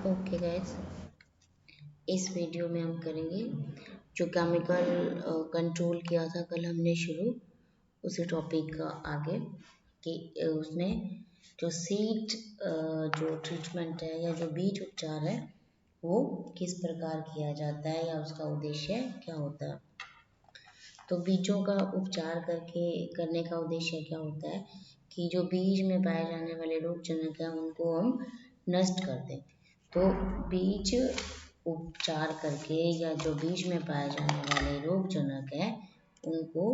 Okay guys, इस video में हम करेंगे जो केमिकल कंट्रोल किया था कल हमने शुरू उसी टॉपिक का आगे कि उसमें जो सीड जो ट्रीटमेंट है या जो बीज उपचार है वो किस प्रकार किया जाता है या उसका उद्देश्य क्या होता है। तो बीजों का उपचार करने का उद्देश्य क्या होता है कि जो बीज में पाए जाने वाले रोग जनक है उनको हम नष्ट कर दें। तो बीज उपचार करके या जो बीज में पाए जाने वाले रोग जनक है उनको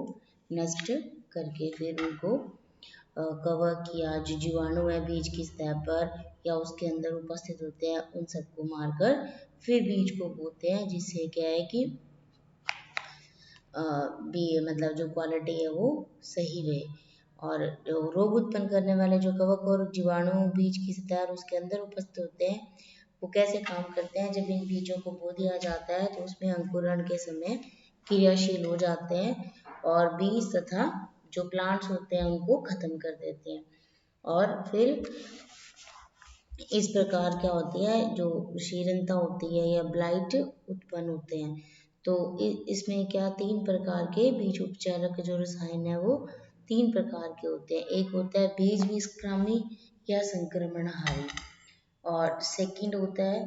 नष्ट करके फिर उनको कवक या जो जीवाणु है बीज की सतह पर या उसके अंदर उपस्थित होते हैं उन सबको मारकर फिर बीज को बोते हैं, जिससे क्या है कि भी मतलब जो क्वालिटी है वो सही रहे। और जो रोग उत्पन्न करने वाले जो कवक और जीवाणु बीज की सतह और उसके अंदर उपस्थित होते हैं वो कैसे काम करते हैं। जब इन बीजों को बो दिया जाता है तो उसमें अंकुरण के समय क्रियाशील हो जाते हैं और बीज तथा जो प्लांट्स होते हैं उनको खत्म कर देते हैं। और फिर इस प्रकार क्या होती है, जो क्षीणता होती है या ब्लाइट उत्पन्न होते हैं। तो इसमें क्या तीन प्रकार के बीज उपचारक जो रसायन है वो तीन प्रकार के होते हैं। एक होता है बीज विषक्रमी या संक्रमणहारी, और सेकंड होता है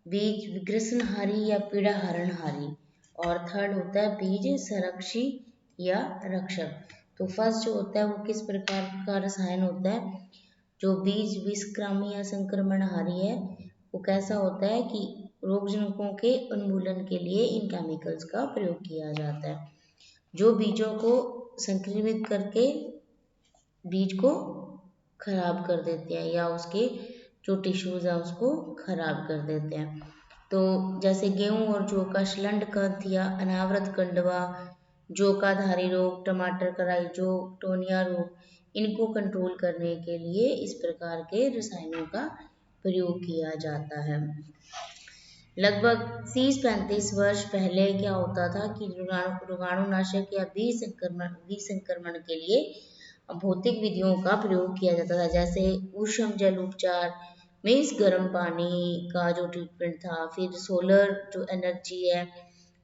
बीज विग्रसनहारी या पीड़ाहरणहारी, और थर्ड होता है बीज संरक्षी या रक्षक। तो फर्स्ट जो होता है वो किस प्रकार का रसायन होता है, जो बीज विषक्रमी या संक्रमणहारी है वो कैसा होता है कि रोगजनकों के उन्मूलन के लिए इन केमिकल्स का प्रयोग किया जाता है, जो बीजों को संक्रमित करके बीज को खराब कर देते हैं या उसके जो टिश्यूज है उसको खराब कर देते हैं। तो जैसे गेहूं और जौ का श्लंड कंद या अनावृत कंडवा, जौ का धारी रोग, टमाटर कराई जो टोनिया रोग, इनको कंट्रोल करने के लिए इस प्रकार के रसायनों का प्रयोग किया जाता है। लगभग 30-35 वर्ष पहले क्या होता था कि रोगाणुनाशक या बीज संक्रमण के लिए भौतिक विधियों का प्रयोग किया जाता था, जैसे उष्ण जल उपचार मीन्स गर्म पानी का जो ट्रीटमेंट था, फिर सोलर जो एनर्जी है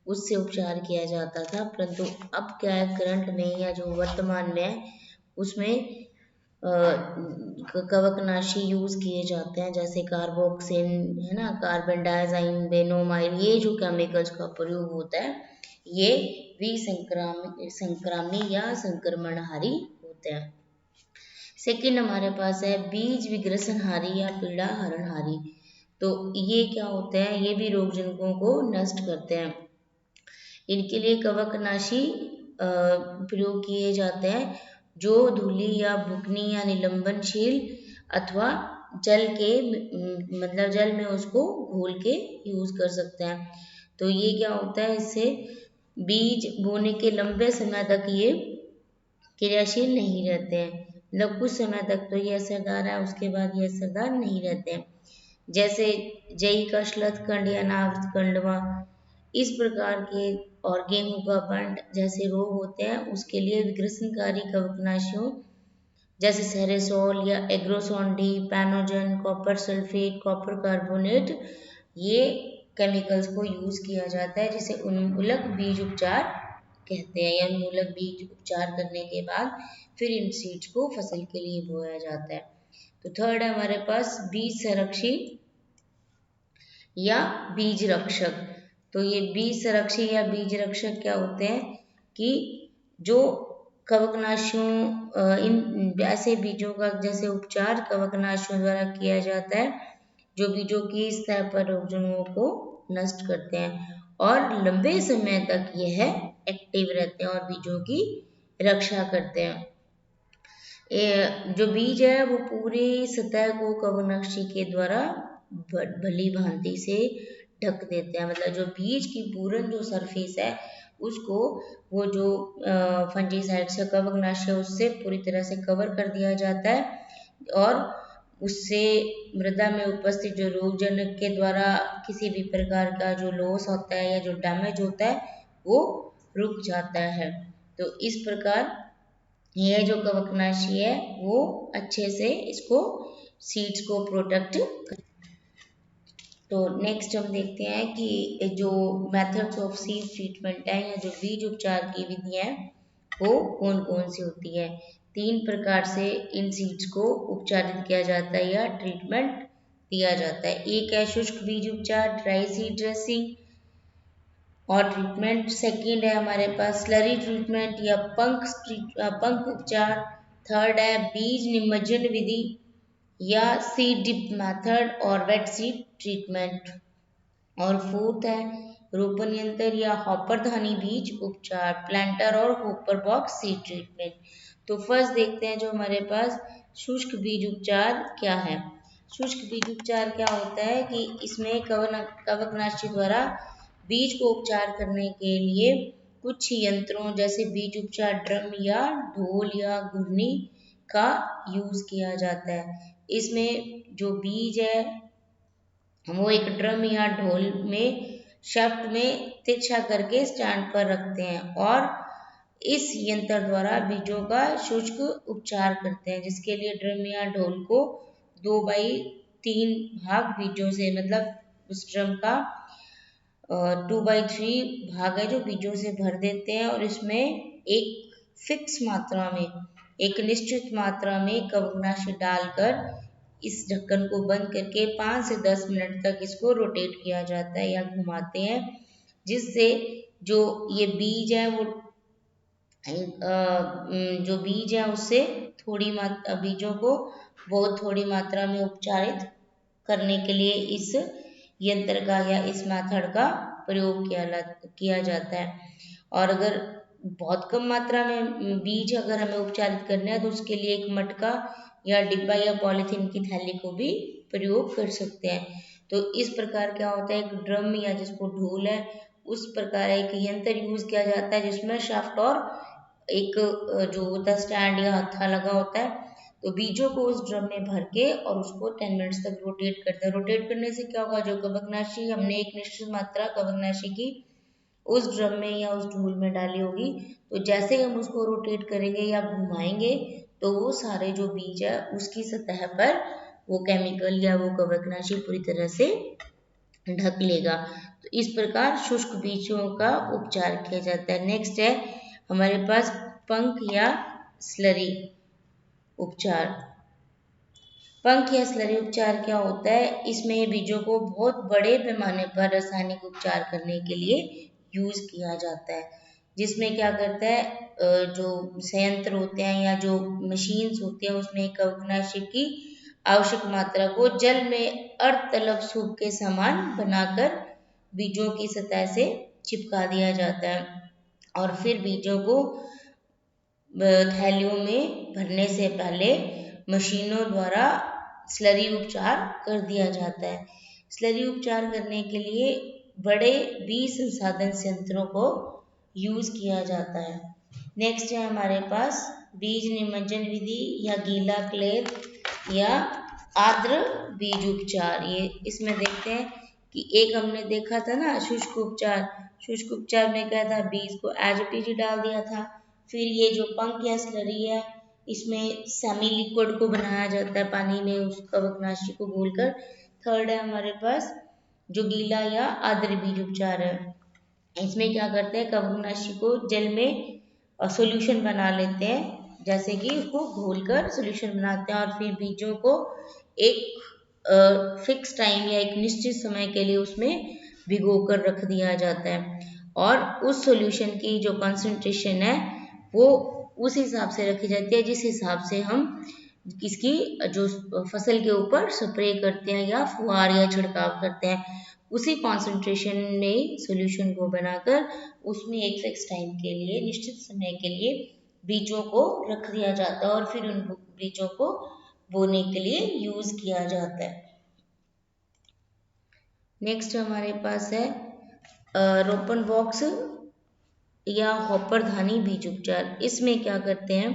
उससे उपचार किया जाता था। परंतु अब क्या है, करंट में या जो वर्तमान में है उसमें कवकनाशी यूज किए जाते हैं, जैसे कार्बोक्सिन है ना, कार्बन डाइजाइन, बेनोमाइड, ये जो केमिकल्स का प्रयोग होता है ये विसंक्रामी या संक्रमणहारी होते हैं। सेकंड हमारे पास है बीज विग्रसनहारी या पीड़ा हरणहारी। तो ये क्या होते हैं, ये भी रोगजनकों को नष्ट करते हैं। इनके लिए कवकनाशी प्रयोग किए जाते हैं, जो धूली या बुकनी या निलंबनशील अथवा जल के मतलब जल में उसको घोल के यूज कर सकते हैं। तो ये क्या होता है, इससे बीज बोने के लंबे समय तक ये क्रियाशील नहीं रहते हैं, मतलब कुछ समय तक तो ये असरदार है, उसके बाद ये असरदार नहीं रहते हैं। जैसे जई का श्लथ कंड या नावृत कंडवा, इस प्रकार के और गेहूं का बंड जैसे रोग होते हैं उसके लिए विग्रसनकारी कवकनाशियों जैसे सेरेसोल या Agrosan D, Panogen, copper sulphate, copper carbonate, ये केमिकल्स को यूज किया जाता है, जिसे उन्मूलक बीज उपचार कहते हैं। या उन्मूलक बीज उपचार करने के बाद फिर इन सीड्स को फसल के लिए बोया जाता है। तो थर्ड है हमारे पास बीज संरक्षी या बीज रक्षक। तो ये बीज संरक्षी या बीज रक्षक क्या होते हैं कि जो कवकनाशियों इन ऐसे बीजों का जैसे उपचार कवकनाशियों द्वारा किया जाता है, जो बीजों की सतह पर रोगजनकों को नष्ट करते हैं और लंबे समय तक यह एक्टिव रहते हैं और बीजों की रक्षा करते हैं। जो बीज है वो पूरी सतह को कवकनाशी के द्वारा भली भांति से ढक देते हैं, मतलब जो बीज की पूर्ण जो सरफेस है उसको वो जो फंजीसाइड से कवकनाशी है उससे पूरी तरह से कवर कर दिया जाता है, और उससे मृदा में उपस्थित जो रोगजनक के द्वारा किसी भी प्रकार का जो लॉस होता है या जो डैमेज होता है वो रुक जाता है। तो इस प्रकार यह जो कवकनाशी है वो अच्छे से इसको सीड्स को प्रोटेक्ट तो नेक्स्ट हम देखते हैं कि जो मेथड्स ऑफ सीड ट्रीटमेंट है या जो बीज उपचार की विधियां हैं वो कौन कौन सी होती है। 3 प्रकार से इन सीड्स को उपचारित किया जाता है या ट्रीटमेंट दिया जाता है। एक है शुष्क बीज उपचार, ड्राई सीड ड्रेसिंग और ट्रीटमेंट। सेकंड है हमारे पास स्लरी ट्रीटमेंट या पंख उपचार। थर्ड है बीज निमज्जन विधि या सीड डिप मेथड और वेट सीड ट्रीटमेंट। और फोर्थ है रोपण यंत्र या हॉपर धानी बीज उपचार, प्लांटर और हॉपर बॉक्स सीड ट्रीटमेंट। तो फर्स्ट देखते हैं जो हमारे पास शुष्क बीज उपचार क्या है। शुष्क बीज उपचार क्या होता है कि इसमें कवकनाशी द्वारा बीज को उपचार करने के लिए कुछ यंत्रों जैसे बीज उपचार ड्रम या ढोल या घुर्नी का यूज किया जाता है। इसमें जो बीज है वो एक ड्रम या ढोल में शाफ्ट में तिरछा करके स्टैंड पर रखते हैं और इस यंत्र द्वारा बीजों का शुष्क उपचार करते हैं, जिसके लिए ड्रम या ढोल को 2/3 भाग बीजों से, मतलब उस ड्रम का 2/3 भाग है जो बीजों से भर देते हैं और इसमें एक फिक्स मात्रा में, एक निश्चित मात्रा में कवकनाशी डालकर इस ढक्कन को बंद करके 5 से 10 मिनट तक इसको रोटेट किया जाता है या घुमाते हैं, जिससे जो ये बीज है वो जो बीज है उससे थोड़ी मात्रा बीजों को बहुत थोड़ी मात्रा में उपचारित करने के लिए इस यंत्र का या इस मेथड का प्रयोग किया जाता है। और अगर बहुत कम मात्रा में बीज अगर हमें उपचारित करना है तो उसके लिए एक मटका या डिब्बा या पॉलीथीन की थैली को भी प्रयोग कर सकते हैं। तो इस प्रकार क्या होता है, एक ड्रम या जिसको ढोल है उस प्रकार एक यंत्र यूज किया जाता है जिसमें शाफ्ट और एक जो होता है स्टैंड या हत्था लगा होता है। तो बीजों को उस ड्रम में भर के और उसको 10 मिनट्स तक रोटेट करते हैं। रोटेट करने से क्या होगा, जो कवकनाशी हमने एक निश्चित मात्रा कवकनाशी की उस ड्रम में या उस ढोल में डाली होगी, तो जैसे ही हम उसको रोटेट करेंगे या घुमाएंगे तो वो सारे जो बीज है उसकी सतह पर वो केमिकल या वो कवकनाशी पूरी तरह से ढक लेगा। तो इस प्रकार शुष्क बीजों का उपचार किया जाता है। नेक्स्ट है हमारे पास पंख या स्लरी उपचार। पंख या स्लरी उपचार क्या होता है, इसमें बीजों को बहुत बड़े पैमाने पर रासायनिक उपचार करने के लिए यूज किया जाता है, जिसमें क्या करता है जो संयंत्र होते हैं या जो मशीन्स होती हैं उसमें कवकनाशी की आवश्यक मात्रा को जल में अर्धतलब सूप के समान बनाकर बीजों की सतह से चिपका दिया जाता है और फिर बीजों को थैलियों में भरने से पहले मशीनों द्वारा स्लरी उपचार कर दिया जाता है। स्लरी उपचार करने के लिए बड़े बीज संसाधन संयंत्रों को यूज किया जाता है। नेक्स्ट है हमारे पास बीज निमज्जन विधि या गीला क्लेद या आर्द्र बीज उपचार। ये इसमें देखते हैं कि एक हमने देखा था ना शुष्क उपचार। शुष्क उपचार में क्या था, बीज को एज इट इज डाल दिया था। फिर ये जो पंख या स्लरी है इसमें सेमी लिक्विड को बनाया जाता है पानी में उस कवकनाशी को घोलकर। थर्ड है हमारे पास जो गीला या आर्द्र बीज उपचार है। इसमें क्या करते हैं, कवकनाशी को जल में सॉल्यूशन बना लेते हैं, जैसे कि उसको घोलकर सॉल्यूशन बनाते हैं और फिर बीजों को एक फिक्स टाइम या एक निश्चित समय के लिए उसमें भिगो कर रख दिया जाता है और उस सॉल्यूशन की जो कंसंट्रेशन है वो उस हिसाब से रखी जाती है जिस हिसाब से हम इसकी जो फसल के ऊपर स्प्रे करते हैं या फुहार या छिड़काव करते हैं, उसी कॉन्सेंट्रेशन में सॉल्यूशन को बनाकर उसमें एक फिक्स टाइम के लिए, निश्चित समय के लिए बीजों को रख दिया जाता है और फिर उन बीजों को बोने के लिए यूज किया जाता है। नेक्स्ट हमारे पास है रोपन बॉक्स या हॉपर धानी बीज उपचार। इसमें क्या करते हैं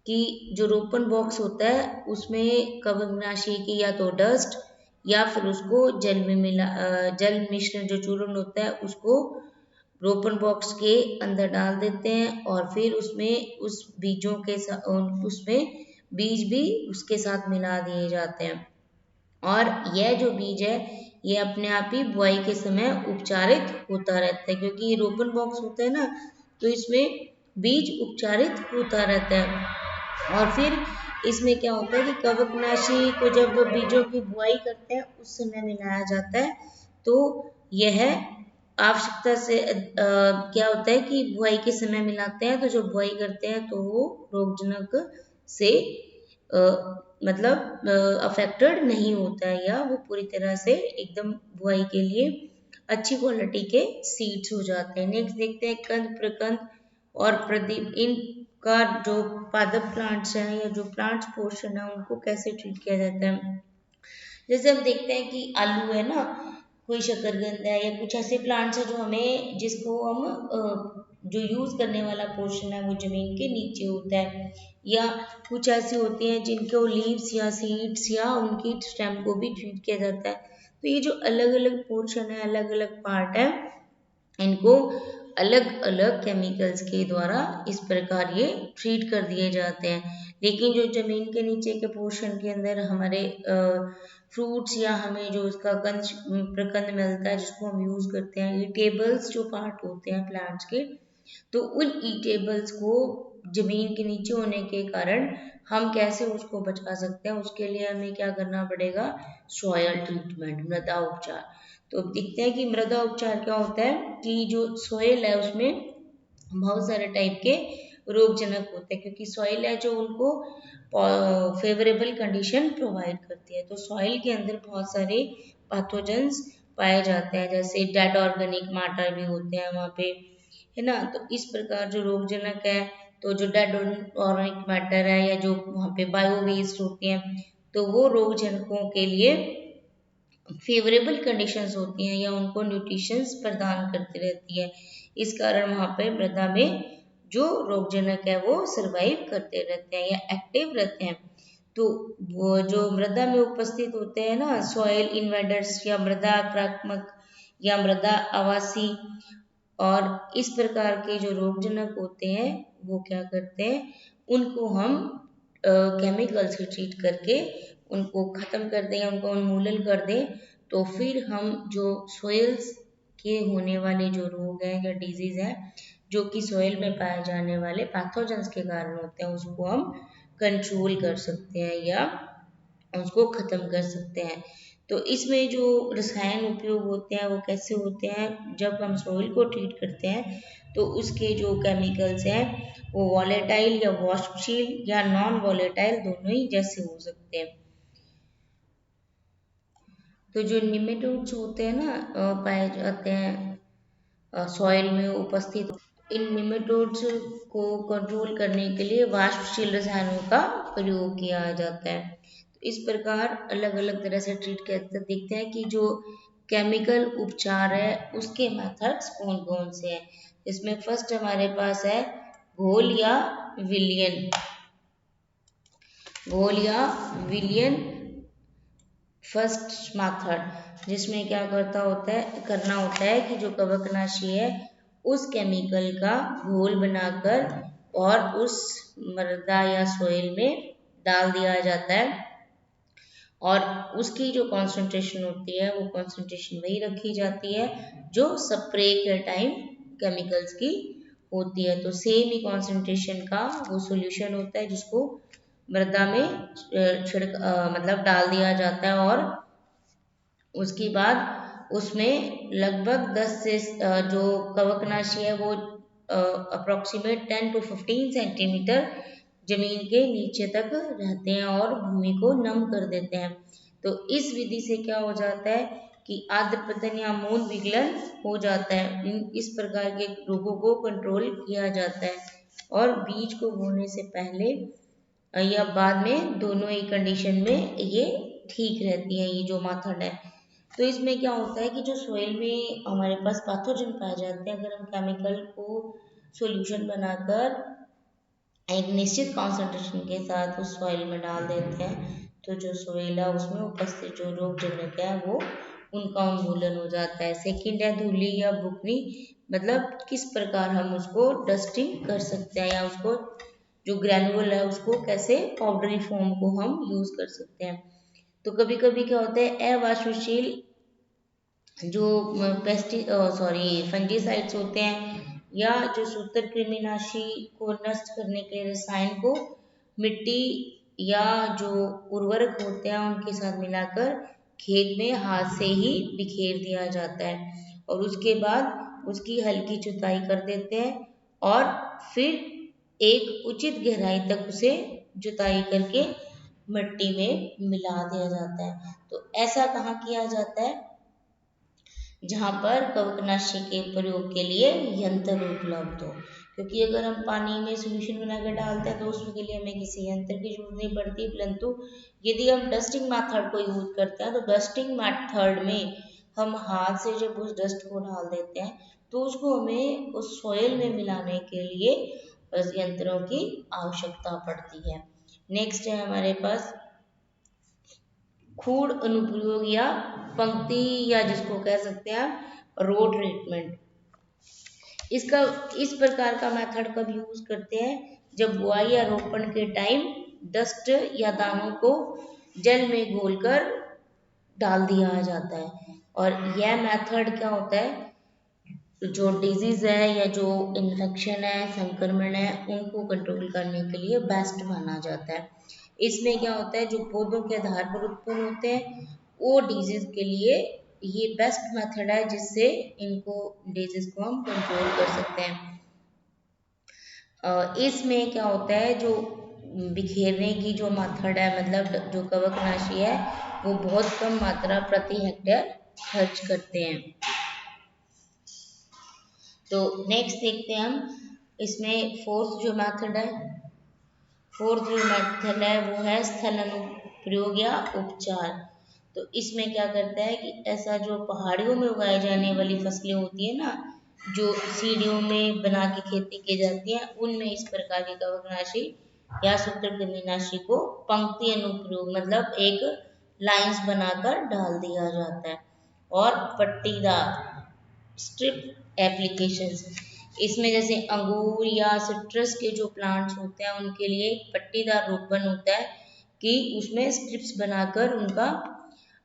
कि जो रोपन बॉक्स होता है उसमें कवकनाशी की या तो डस्ट या फिर उसको जल में जल मिश्रण जो चूर्ण होता है उसको रोपन बॉक्स के अंदर डाल देते हैं और फिर उसमें उस बीजों के उसमें बीज भी उसके साथ मिला दिए जाते हैं और यह जो बीज है ये अपने आप ही बुआई के समय उपचारित होता रहता है, क्योंकि ये रोपन बॉक्स होता है ना, तो इसमें बीज उपचारित होता रहता है। और फिर इसमें क्या होता है कि कवकनाशी को जब बीजों की बुआई करते हैं उस समय मिलाया जाता है। तो यह आवश्यकता से क्या होता है कि बुआई के समय मिलाते हैं, तो जब बुआई करते हैं तो वो रोगजनक से अ, मतलब अफेक्टेड नहीं होता है, या वो पूरी तरह से एकदम बुआई के लिए अच्छी क्वालिटी के सीड्स हो जाते हैं। नेक्स्ट देखते हैं कंद प्रकंद और प्रदीप, इनका जो पादप प्लांट्स हैं या जो प्लांट्स पोर्शन है उनको कैसे ट्रीट किया जाता है। जैसे हम देखते हैं कि आलू है ना, कोई शकरकंद है, या कुछ ऐसे प्लांट्स है जो हमें जिसको हम जो यूज करने वाला पोर्शन है वो जमीन के नीचे होता है, या कुछ ऐसी होती हैं जिनको लीव्स या सीड्स या उनकी स्टेम को भी ट्रीट किया जाता है। तो ये जो अलग अलग पोर्शन है, अलग अलग पार्ट है, इनको अलग अलग केमिकल्स के द्वारा इस प्रकार ये ट्रीट कर दिए जाते हैं। लेकिन जो जमीन के नीचे के पोर्शन के अंदर हमारे फ्रूट्स या हमें जो उसका कंद प्रकंद मिलता है जिसको हम यूज करते हैं, ईटेबल्स जो पार्ट होते हैं प्लांट्स के, तो उन ईटेबल्स को जमीन के नीचे होने के कारण हम कैसे उसको बचा सकते हैं, उसके लिए हमें क्या करना पड़ेगा, सॉयल ट्रीटमेंट, मृदा उपचार। तो अब देखते हैं कि मृदा उपचार क्या होता है कि जो सॉइल है उसमें बहुत सारे टाइप के रोगजनक होते हैं, क्योंकि सॉइल है जो उनको फेवरेबल कंडीशन प्रोवाइड करती है। तो सॉइल के अंदर बहुत सारे पैथोजेंस पाए जाते हैं, जैसे डेड ऑर्गेनिक मैटर भी होते हैं वहाँ पे, है ना। तो इस प्रकार जो रोगजनक है, तो जो डेड ऑर्गेनिक मैटर है या जो वहाँ पे बायो वेस्ट होती हैं, तो वो रोगजनकों के लिए फेवरेबल कंडीशंस होती हैं या उनको न्यूट्रिशंस प्रदान करती रहती है। इस कारण वहाँ पे मृदा में जो रोगजनक है वो सरवाइव करते रहते हैं या एक्टिव रहते हैं। तो वो जो मृदा में उपस्थित होते हैं ना, सॉइल इन्वेडर्स या मृदा आक्रामक या मृदा आवासी, और इस प्रकार के जो रोगजनक होते हैं वो क्या करते हैं, उनको हम केमिकल से ट्रीट करके उनको खत्म कर दें या उनका उन्मूलन कर दें। तो फिर हम जो सोइल्स के होने वाले जो रोग हैं या डिजीज है जो कि सोइल में पाए जाने वाले पैथोजेंस के कारण होते हैं, उसको हम कंट्रोल कर सकते हैं या उसको खत्म कर सकते हैं। तो इसमें जो रसायन उपयोग होते हैं वो कैसे होते हैं, जब हम सोइल को ट्रीट करते हैं तो उसके जो केमिकल्स हैं वो वॉलेटाइल या वॉशशील या नॉन वॉलेटाइल दोनों ही जैसे हो सकते हैं। तो जो निमेटोड्स होते हैं ना, पाए जाते हैं सॉइल में उपस्थित, इन निमेटोड्स को कंट्रोल करने के लिए वाष्पशील रसायनों का प्रयोग किया जाता है। तो इस प्रकार अलग अलग तरह से ट्रीट करते देखते हैं कि जो केमिकल उपचार है उसके मेथड्स कौन कौन से हैं। इसमें फर्स्ट हमारे पास है घोल या विलियन, घोल या विलियन फर्स्ट मेथड, जिसमें क्या करना होता है कि जो कवकनाशी है उस केमिकल का घोल बनाकर और उस मृदा या सोइल में डाल दिया जाता है, और उसकी जो कंसंट्रेशन होती है वो कंसंट्रेशन वही रखी जाती है जो स्प्रे के टाइम केमिकल्स की होती है। तो सेम ही कंसंट्रेशन का वो सॉल्यूशन होता है जिसको मृदा में मतलब डाल दिया जाता है, और उसके बाद उसमें लगभग 10 से जो कवकनाशी है वो अप्रोक्सीमेट 10 to 15 सेंटीमीटर जमीन के नीचे तक रहते हैं और भूमि को नम कर देते हैं। तो इस विधि से क्या हो जाता है कि आर्द्रपतन या मूल विगलन हो जाता है। इस प्रकार के रोगों को कंट्रोल किया जाता है, और बीज को बोने से पहले या बाद में दोनों ही कंडीशन में ये ठीक रहती है, ये जो मेथड है। तो इसमें क्या होता है कि जो सोइल में हमारे पास पैथोजन पाए जाते हैं, अगर हम केमिकल को सॉल्यूशन बनाकर एक निश्चित कॉन्सेंट्रेशन के साथ उस सॉइल में डाल देते हैं, तो जो सोइल है उसमें उपस्थित जो रोगजनक है वो उनका उन्मूलन हो जाता है। सेकंड है धूली या बुकनी, मतलब किस प्रकार हम उसको डस्टिंग कर सकते हैं या उसको जो ग्रैनुअल है उसको कैसे पाउडरी फॉर्म को हम यूज कर सकते हैं। तो कभी कभी क्या होता है, अवाष्पशील जो पेस्टि सॉरी फंजीसाइड्स होते हैं या जो सूत्रकृमिनाशी को नष्ट करने के रसायन को मिट्टी या जो उर्वरक होते हैं उनके साथ मिलाकर खेत में हाथ से ही बिखेर दिया जाता है और उसके बाद उसकी हल्की जुताई कर देते हैं और फिर एक उचित गहराई तक उसे जुताई करके मिट्टी में मिला दिया जाता है। तो ऐसा कहाँ किया जाता है, जहाँ पर कवकनाशी के प्रयोग के लिए यंत्र उपलब्ध हो, क्योंकि अगर हम पानी में सोल्यूशन बनाकर डालते हैं तो उसके लिए हमें किसी यंत्र की जरूरत नहीं पड़ती, परंतु यदि हम डस्टिंग मेथड को यूज करते हैं तो डस्टिंग मेथड में हम हाथ से जब उस डस्ट को डाल देते हैं तो उसको हमें उस सॉइल में मिलाने के लिए बस यंत्रों की आवश्यकता पड़ती है। नेक्स्ट है हमारे पास खूड़ अनुप्रयोग या पंक्ति या जिसको कह सकते हैं आप रो ट्रीटमेंट। इसका इस प्रकार का मेथड कब यूज करते हैं, जब बुआई या रोपण के टाइम डस्ट या दानों को जल में घोलकर डाल दिया जाता है। और यह मेथड क्या होता है, जो डिजीज है या जो इन्फेक्शन है, संक्रमण है, उनको कंट्रोल करने के लिए बेस्ट माना जाता है। इसमें क्या होता है, जो पौधों के आधार पर उत्पन्न होते हैं वो डिजीज के लिए ये बेस्ट मेथड है जिससे इनको डिजीज को हम कंट्रोल कर सकते हैं। इसमें क्या होता है, जो बिखेरने की जो मेथड है, मतलब जो कवकनाशी है वो बहुत कम मात्रा प्रति हेक्टेयर खर्च करते हैं। तो नेक्स्ट देखते हैं हम इसमें फोर्थ जो मेथड है, वो है स्थल अनुप्रयोग या उपचार। तो इसमें क्या करता है कि ऐसा जो पहाड़ियों में उगाई जाने वाली फसलें होती है ना, जो सीढ़ियों में बना के खेती की जाती है, उनमें इस प्रकार की कवकनाशी या सूत्रकृमिनाशी को पंक्ति अनुप्रयोग मतलब एक लाइंस बनाकर डाल दिया जाता है। और पट्टीदार स्ट्रिप एप्लीकेशंस, इसमें जैसे अंगूर या सिट्रस के जो प्लांट्स होते हैं उनके लिए एक पट्टीदार रोपण होता है कि उसमें स्ट्रिप्स बनाकर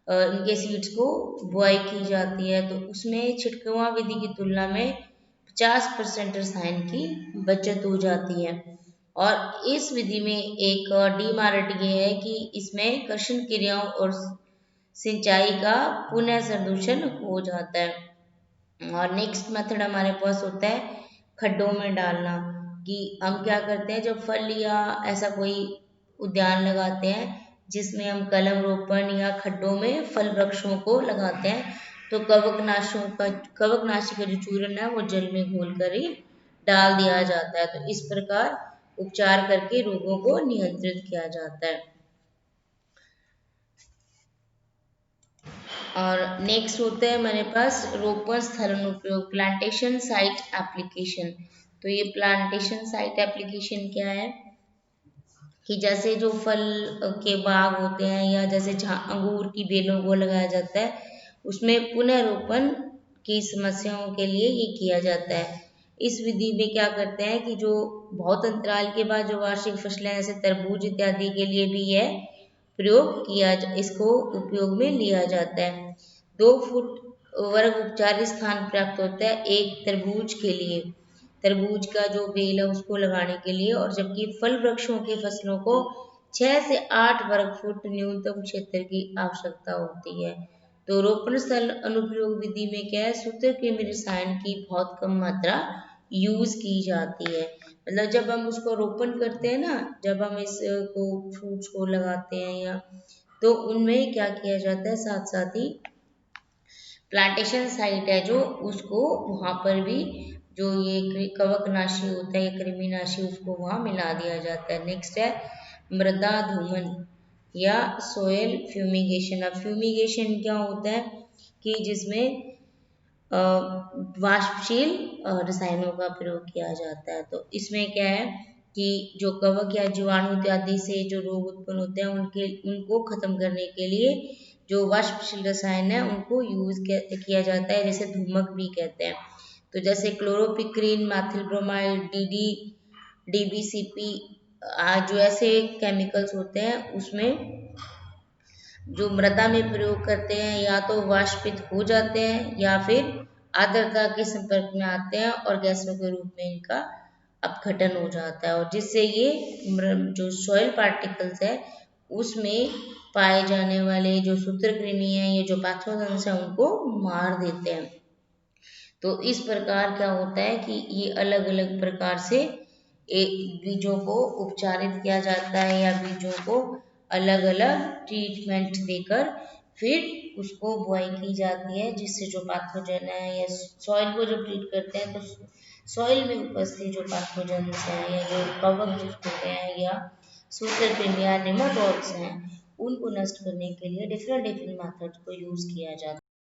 उनके सीड्स को बुआई की जाती है। तो उसमें छिटकवा विधि की तुलना में 50% रसायन की बचत हो जाती है। और इस विधि में एक डीमेरिट ये है कि इसमें कर्षण क्रियाओं और सिंचाई का पुनः संदूषण हो जाता है। और नेक्स्ट मेथड हमारे पास होता है खड्डों में डालना, कि हम क्या करते हैं जब फल या ऐसा कोई उद्यान लगाते हैं जिसमें हम कलम रोपण या खड्डों में फल वृक्षों को लगाते हैं, तो कवकनाशी का जो चूर्ण है वो जल में घोल कर ही डाल दिया जाता है। तो इस प्रकार उपचार करके रोगों को नियंत्रित किया जाता है। और नेक्स्ट होता है हमारे पास रोपण स्थल अनुप्रयोग प्लांटेशन साइट एप्लीकेशन। तो ये प्लांटेशन साइट एप्लीकेशन क्या है कि जैसे जो फल के बाग होते हैं या जैसे जहाँ अंगूर की बेलों को लगाया जाता है उसमें पुनः रोपण की समस्याओं के लिए ये किया जाता है। इस विधि में क्या करते हैं कि जो बहुत अंतराल के बाद जो वार्षिक फसलें जैसे तरबूज इत्यादि के लिए भी यह इसको उपयोग में लिया जाता है। 2 फुट वर्ग उपचार स्थान प्राप्त होता है एक तरबूज के लिए, तरबूज का जो बेल है उसको लगाने के लिए, और जबकि फल वृक्षों की फसलों को 6 से 8 वर्ग फुट न्यूनतम क्षेत्र की आवश्यकता होती है। तो रोपण स्थल अनुप्रयोग विधि में क्या है, सूत्रकृमि रसायन की बहुत कम मात्रा यूज की जाती है। मतलब जब हम उसको रोपण करते हैं ना, जब हम इसको फ्रूट्स को लगाते हैं या तो उनमें क्या किया जाता है, साथ साथ ही प्लांटेशन साइट है जो उसको वहाँ पर भी जो ये कवकनाशी होता है या कृमिनाशी उसको वहाँ मिला दिया जाता है। नेक्स्ट है मृदा धूमन या सोयल फ्यूमिगेशन। अब फ्यूमिगेशन क्या होता है कि जिसमें वाष्पशील रसायनों का प्रयोग किया जाता है। तो इसमें क्या है कि जो कवक या जीवाणु इत्यादि से जो रोग उत्पन्न होते हैं उनको खत्म करने के लिए जो वाष्पशील रसायन है उनको यूज किया जाता है, जैसे धूमक भी कहते हैं। तो जैसे क्लोरोपिक्रीन, मैथिल ब्रोमाइड, डीबीसीपी जो ऐसे केमिकल्स होते हैं उसमें जो मृदा में प्रयोग करते हैं या तो वाष्पित हो जाते हैं या फिर आर्द्रता के संपर्क में आते हैं और गैसों के रूप में इनका अपघटन हो जाता है, और जिससे ये जो सॉइल पार्टिकल्स है उसमें पाए जाने वाले जो सूत्रकृमि हैं, ये जो पैथोजेंस हैं, उनको मार देते हैं। तो इस प्रकार क्या होता है कि ये अलग अलग प्रकार से एक बीजों को उपचारित किया जाता है या बीजों को अलग अलग ट्रीटमेंट देकर फिर उसको बुआई की जाती है, जिससे जो पैथोजन है या सॉइल को जब ट्रीट करते हैं तो सॉइल में उपस्थित जो पैथोजेंस हैं या जो कवक जिसको होते हैं या सूत्रकृमि या निमाटोड्स हैं, उनको नष्ट करने के लिए डिफरेंट डिफरेंट मेथड्स को यूज़ किया जाता है।